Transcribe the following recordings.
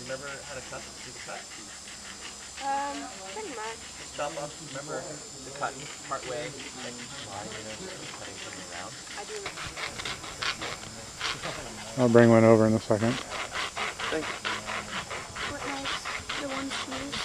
remember how to cut? Do the cut? Pretty much. Just chop up. Remember the cut part way, then line and then cutting something around. I do remember. I'll bring one over in a second. Thanks. What knives? The ones to use?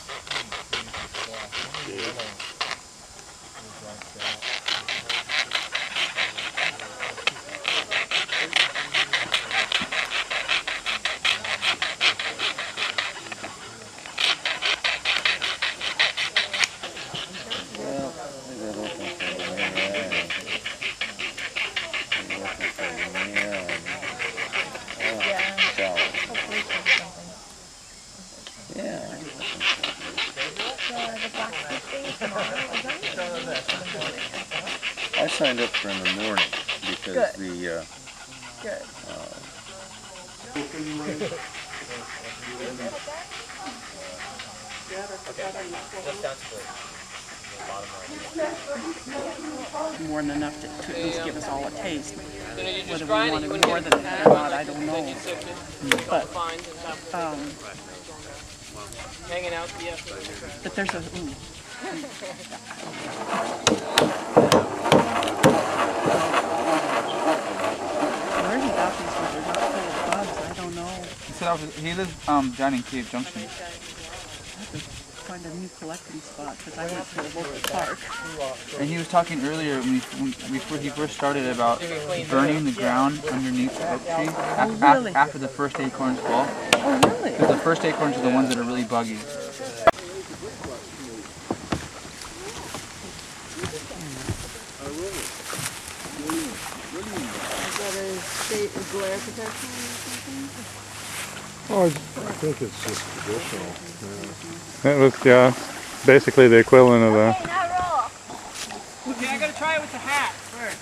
I signed up for in the morning because Good. the Good. Just down to the bottom line. More than enough to at least give us all a taste. You know, you Whether just we grind it, wanted you wouldn't more get than it or not, I don't then know. you soak it, But fines and stuff. Hanging out the but there's a where he got these ones? They're not full of bugs. I don't know. He lives down in Kiliii Junction. I have to find a new collecting spot because I went to a local park. And he was talking earlier before he first started about burning the ground underneath the oak tree really? after the first acorns fall. Oh, really? Because the first acorns are the ones that are really buggy. Is that a state glare protection or something? Oh, I think it's just traditional. It was, yeah, basically the equivalent of the... Okay, I gotta try it with the hat first.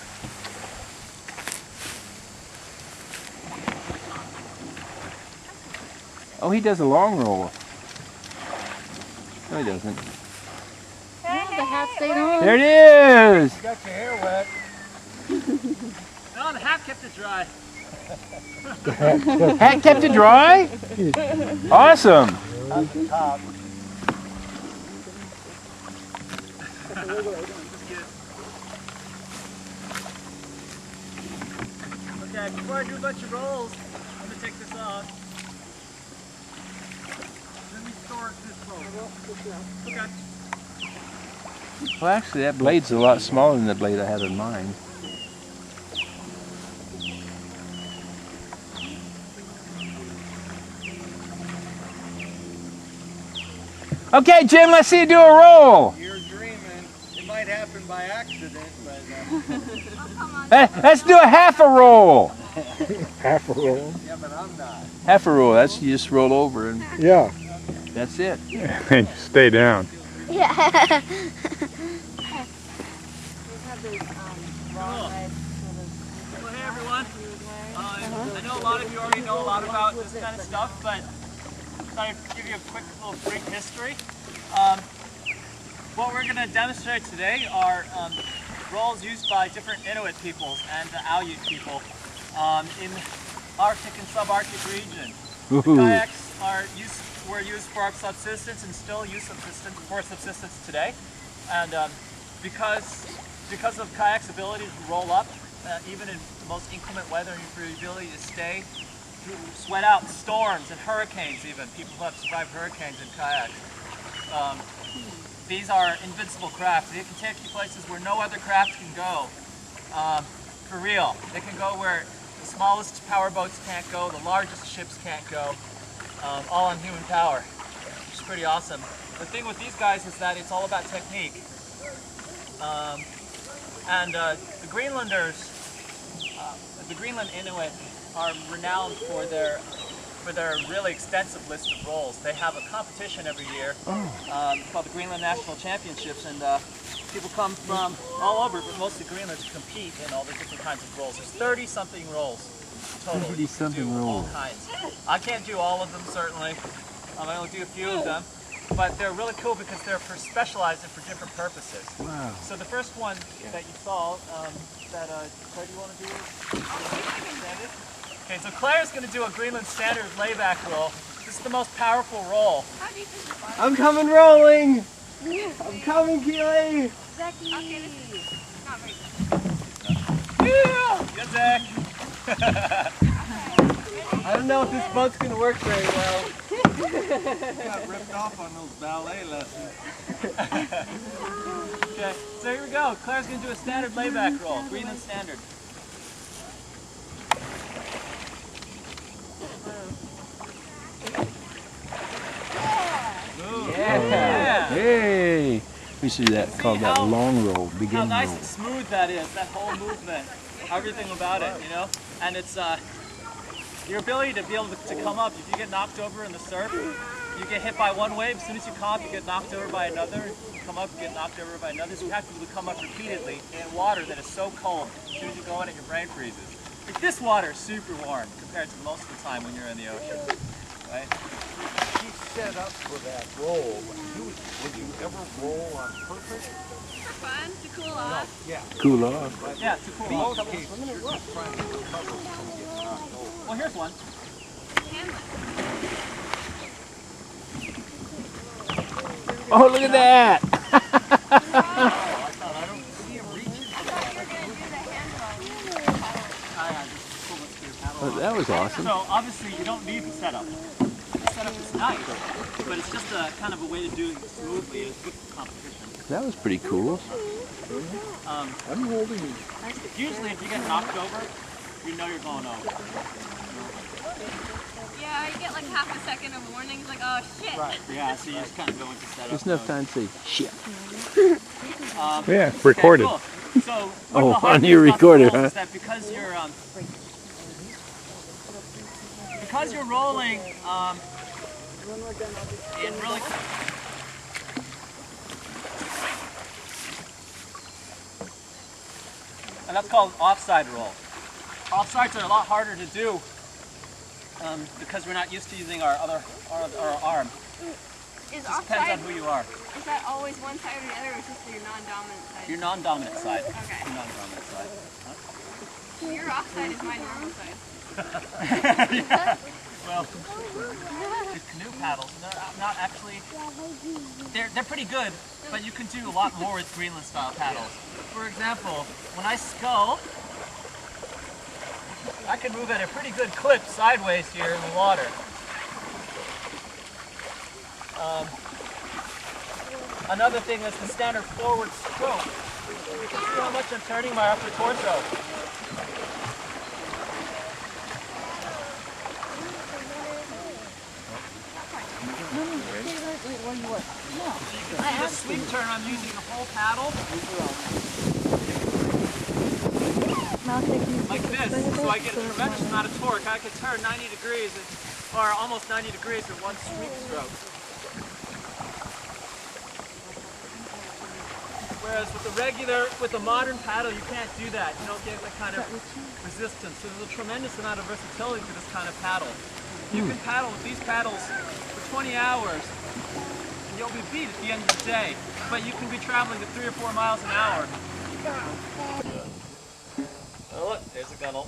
oh, he does a long roll. No, he doesn't. The hat stayed on. There it is. You got your hair wet. No, the hat kept it dry. Hat kept it dry. Awesome. Okay, before I do a bunch of rolls, I'm gonna take this off. Let me store this roll. Okay. Well, actually, that blade's a lot smaller than the blade I had in mind. Okay, Jim, let's see you do a roll. You're dreaming. It might happen by accident, but... Let's do a half a roll. Half a roll? yeah, but I'm not. Half a roll. That's you just roll over and Yeah. that's it. And stay down. Yeah. Well, hey everyone. I know a lot of you already know a lot about this kind of stuff, but I thought I'd give you a quick little brief history. What we're going to demonstrate today are rolls used by different Inuit peoples and the Aleut people in Arctic and subarctic region. Kayaks were used for our subsistence and still use for subsistence today. And because of kayaks' ability to roll up, even in the most inclement weather, and your ability to sweat out storms and hurricanes even. People who have survived hurricanes in kayaks. These are invincible craft. They can take you places where no other craft can go. For real. They can go where the smallest power boats can't go, the largest ships can't go, all on human power, which is pretty awesome. The thing with these guys is that it's all about technique. The Greenlanders, the Greenland Inuit are renowned for their really extensive list of rolls. They have a competition every year called the Greenland National Championships, and people come from all over, but mostly Greenland, to compete in all the different kinds of rolls. There's 30-something rolls total. 30-something rolls. All kinds. I can't do all of them, certainly. I only do a few of them. But they're really cool because they're specialized and for different purposes. Wow. So the first one that you saw, Claire, do you want to do? Okay, so Claire's going to do a Greenland standard layback roll. This is the most powerful roll. How deep is the water? I'm coming rolling! I'm coming, Kiliii! Exactly. Okay, this is not very Good, Zach. I don't know if this boat's gonna work very well. Got ripped off on those ballet lessons. Okay, so here we go. Claire's gonna do a standard layback roll, Greenland standard. Yeah. Hey! We see that called that long roll, How beginning nice roll. and smooth that is, that whole movement, everything about it, you know? And it's your ability to be able to come up. If you get knocked over in the surf, you get hit by one wave. As soon as you come up, you get knocked over by another. You come up, you get knocked over by another. So you have to be able to come up repeatedly in water that is so cold. As soon as you go in it, your brain freezes. Like this water is super warm compared to most of the time when you're in the ocean, right? He set up for that roll. Would you ever roll on purpose? for fun, to cool off. Yeah. Cool off. Yeah, to cool In off. most cases, you're just trying to recover from getting knocked over. Well, here's one. Hamlet. Oh, look at that! I don't see him reaching. Oh, that was awesome. So obviously you don't need the setup. The setup is nice, but it's just a kind of a way to do it smoothly. It's good for competition. That was pretty cool. I'm holding. Usually if you get knocked over, you know you're going over. Yeah, you get like half a second of warning. It's like, oh shit. Right. Yeah, so you just kind of go into setup. Just enough mode. time to say, shit. Yeah, recorded. Okay, cool. So one of Oh, the hard on your things about the recorder, rolls huh? is that because you're rolling, it really. And that's called offside roll. Offsides are a lot harder to do because we're not used to using our arm. Is It just depends on offside, who you are. is that always one side or the other, or is this your non-dominant side? Your non-dominant side. Okay. Your non-dominant side. Your offside is my normal side. Yeah. Well, the canoe paddles, they're not actually, they're pretty good, but you can do a lot more with Greenland style paddles. For example, when I scull, I can move at a pretty good clip sideways here in the water. Another thing is the standard forward stroke. See how much I'm turning my upper torso. The sweep turn, I'm using the whole paddle like this, so I get a tremendous amount of torque. I can turn 90 degrees, or almost 90 degrees in one sweep stroke. Whereas with the modern paddle, you can't do that. You don't get that kind of resistance. So there's a tremendous amount of versatility to this kind of paddle. You can paddle with these paddles for 20 hours, and you'll be beat at the end of the day. But you can be traveling at 3 or 4 miles an hour. Oh look, there's a gunnel.